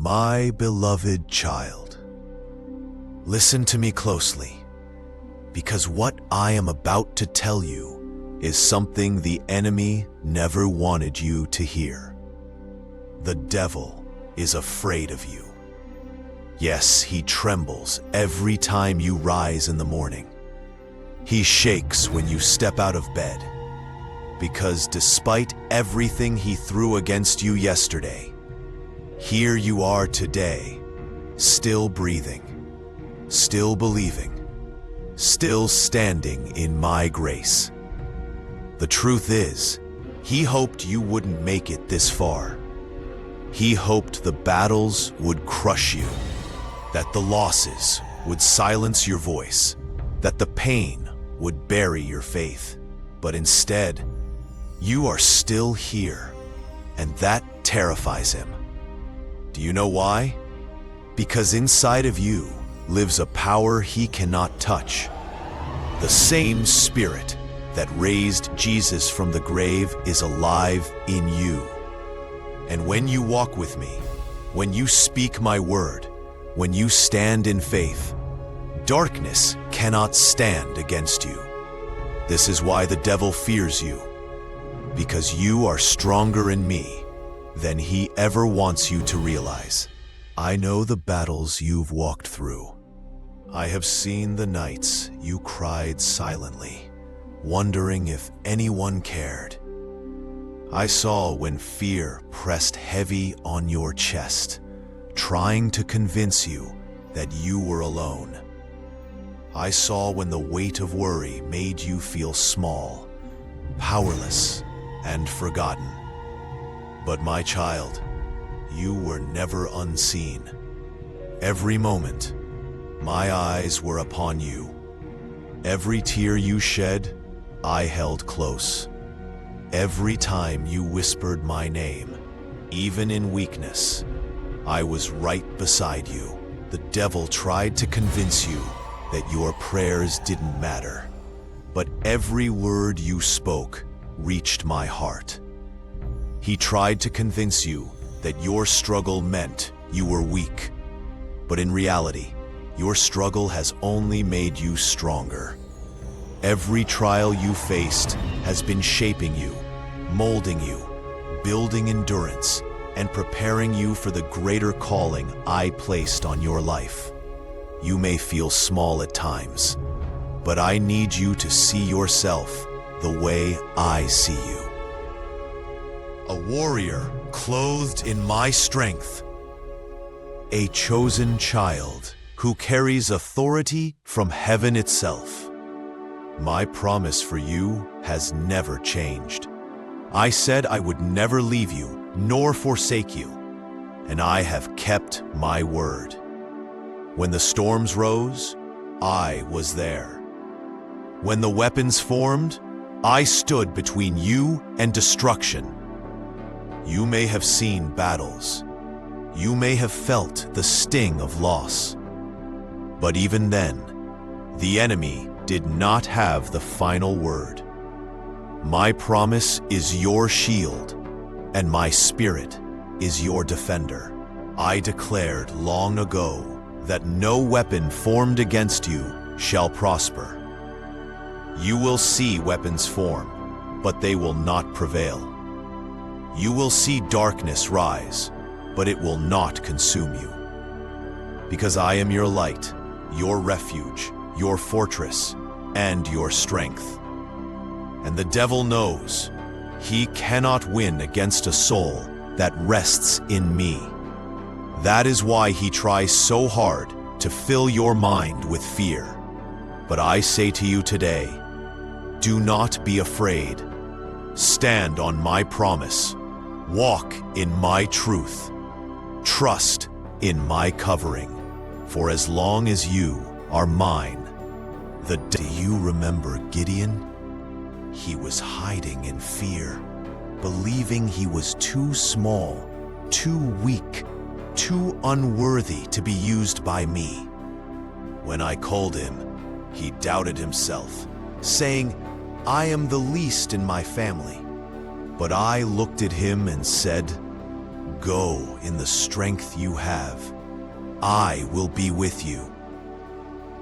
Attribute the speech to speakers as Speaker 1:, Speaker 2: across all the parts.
Speaker 1: My beloved child, listen to me closely, because what I am about to tell you is something the enemy never wanted you to hear. The devil is afraid of you. Yes, he trembles every time you rise in the morning. He shakes when you step out of bed, because despite everything he threw against you yesterday, here you are today, still breathing, still believing, still standing in my grace. The truth is, he hoped you wouldn't make it this far. He hoped the battles would crush you, that the losses would silence your voice, that the pain would bury your faith. But instead, you are still here, and that terrifies him. Do you know why? Because inside of you lives a power he cannot touch. The same Spirit that raised Jesus from the grave is alive in you. And when you walk with me, when you speak my word, when you stand in faith, darkness cannot stand against you. This is why the devil fears you, because you are stronger in me than he ever wants you to realize. I know the battles you've walked through. I have seen the nights you cried silently, wondering if anyone cared. I saw when fear pressed heavy on your chest, trying to convince you that you were alone. I saw when the weight of worry made you feel small, powerless, and forgotten. But my child, you were never unseen. Every moment, my eyes were upon you. Every tear you shed, I held close. Every time you whispered my name, even in weakness, I was right beside you. The devil tried to convince you that your prayers didn't matter, but every word you spoke reached my heart. He tried to convince you that your struggle meant you were weak, but in reality, your struggle has only made you stronger. Every trial you faced has been shaping you, molding you, building endurance, and preparing you for the greater calling I placed on your life. You may feel small at times, but I need you to see yourself the way I see you. A warrior clothed in my strength. A chosen child who carries authority from heaven itself. My promise for you has never changed. I said I would never leave you nor forsake you, and I have kept my word. When the storms rose, I was there. When the weapons formed, I stood between you and destruction. You may have seen battles. You may have felt the sting of loss. But even then, the enemy did not have the final word. My promise is your shield, and my Spirit is your defender. I declared long ago that no weapon formed against you shall prosper. You will see weapons form, but they will not prevail. You will see darkness rise, but it will not consume you. Because I am your light, your refuge, your fortress, and your strength. And the devil knows he cannot win against a soul that rests in me. That is why he tries so hard to fill your mind with fear. But I say to you today, do not be afraid. Stand on my promise. Walk in my truth. Trust in my covering. For as long as you are mine, do you remember Gideon? He was hiding in fear, believing he was too small, too weak, too unworthy to be used by me. When I called him, he doubted himself, saying, I am the least in my family. But I looked at him and said, Go in the strength you have. I will be with you."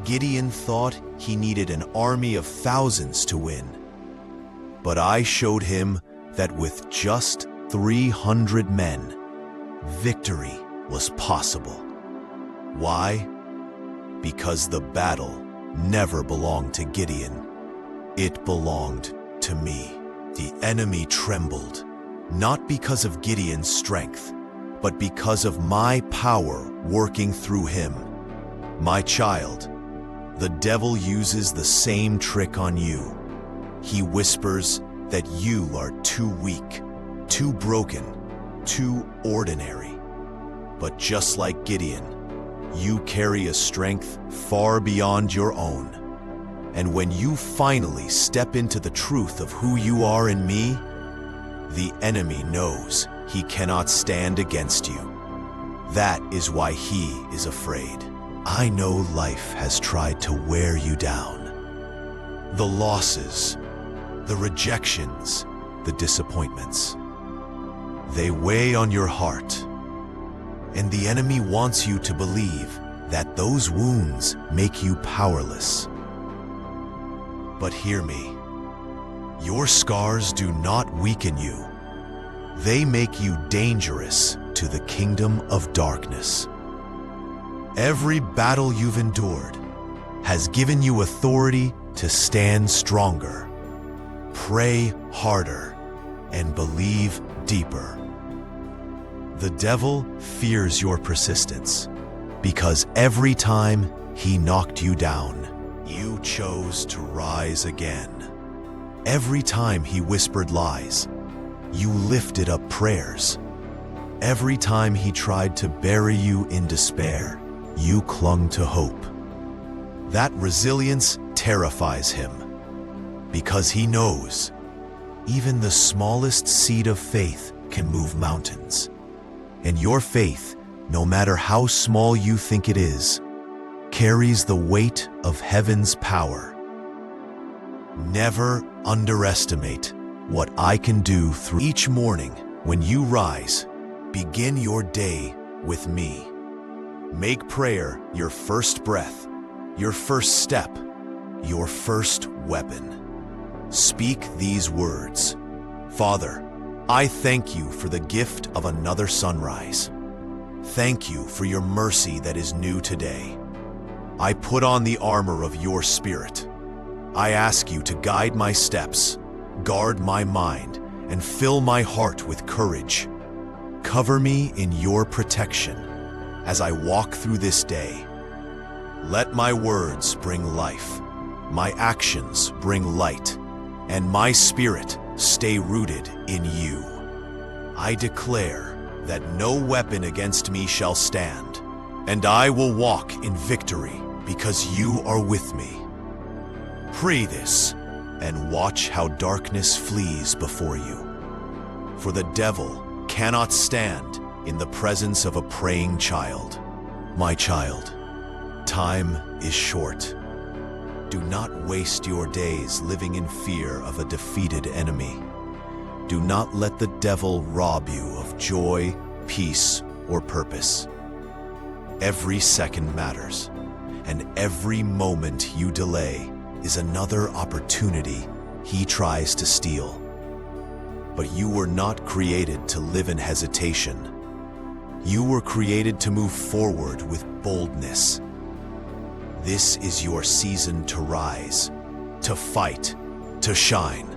Speaker 1: Gideon thought he needed an army of thousands to win. But I showed him that with just 300 men, victory was possible. Why? Because the battle never belonged to Gideon. It belonged to me. The enemy trembled, not because of Gideon's strength, but because of my power working through him. My child, the devil uses the same trick on you. He whispers that you are too weak, too broken, too ordinary. But just like Gideon, you carry a strength far beyond your own. And when you finally step into the truth of who you are in me, the enemy knows he cannot stand against you. That is why he is afraid. I know life has tried to wear you down. The losses, the rejections, the disappointments. They weigh on your heart. And the enemy wants you to believe that those wounds make you powerless. But hear me. Your scars do not weaken you. They make you dangerous to the kingdom of darkness. Every battle you've endured has given you authority to stand stronger, pray harder, and believe deeper. The devil fears your persistence because every time he knocked you down, you chose to rise again. Every time he whispered lies, you lifted up prayers. Every time he tried to bury you in despair, you clung to hope. That resilience terrifies him because he knows even the smallest seed of faith can move mountains. And your faith, no matter how small you think it is, carries the weight of heaven's power. Never underestimate what I can do through each morning. When you rise, begin your day with me. Make prayer your first breath, your first step, your first weapon. Speak these words. Father, I thank you for the gift of another sunrise. Thank you for your mercy that is new today. I put on the armor of your spirit. I ask you to guide my steps, guard my mind, and fill my heart with courage. Cover me in your protection as I walk through this day. Let my words bring life, my actions bring light, and my spirit stay rooted in you. I declare that no weapon against me shall stand, and I will walk in victory because you are with me. Pray this and watch how darkness flees before you. For the devil cannot stand in the presence of a praying child. My child, time is short. Do not waste your days living in fear of a defeated enemy. Do not let the devil rob you of joy, peace, or purpose. Every second matters, and every moment you delay is another opportunity he tries to steal. But you were not created to live in hesitation. You were created to move forward with boldness. This is your season to rise, to fight, to shine.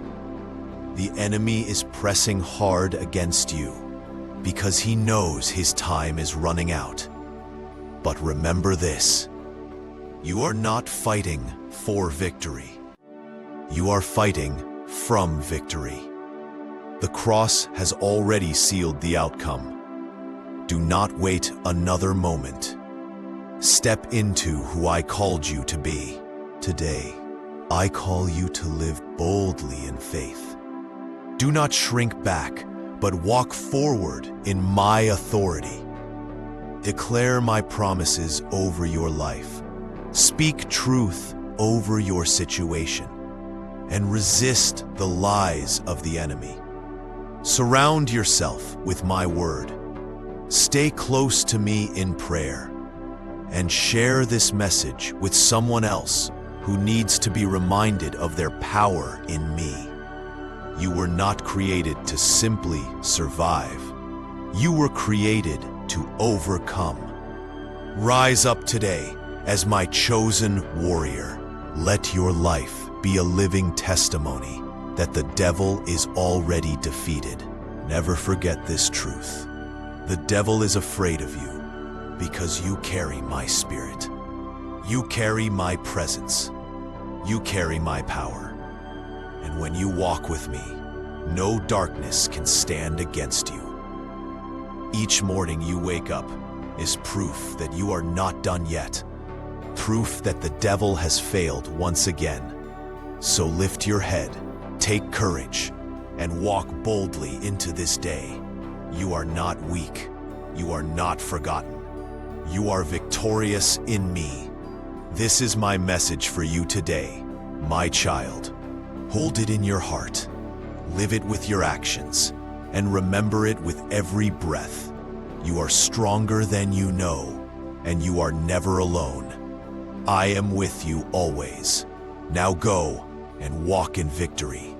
Speaker 1: The enemy is pressing hard against you because he knows his time is running out. But remember this, you are not fighting for victory. You are fighting from victory. The cross has already sealed the outcome. Do not wait another moment. Step into who I called you to be. Today, I call you to live boldly in faith. Do not shrink back, but walk forward in my authority. Declare my promises over your life. Speak truth over your situation, and resist the lies of the enemy. Surround yourself with my word. Stay close to me in prayer and share this message with someone else who needs to be reminded of their power in me. You were not created to simply survive. You were created to overcome. Rise up today as my chosen warrior. Let your life be a living testimony that the devil is already defeated. Never forget this truth. The devil is afraid of you because you carry my spirit. You carry my presence. You carry my power. And when you walk with me, no darkness can stand against you. Each morning you wake up is proof that you are not done yet. Proof that the devil has failed once again. So lift your head, take courage, and walk boldly into this day. You are not weak. You are not forgotten. You are victorious in me. This is my message for you today, my child. Hold it in your heart, live it with your actions, and remember it with every breath. You are stronger than you know, and you are never alone. I am with you always. Now go and walk in victory.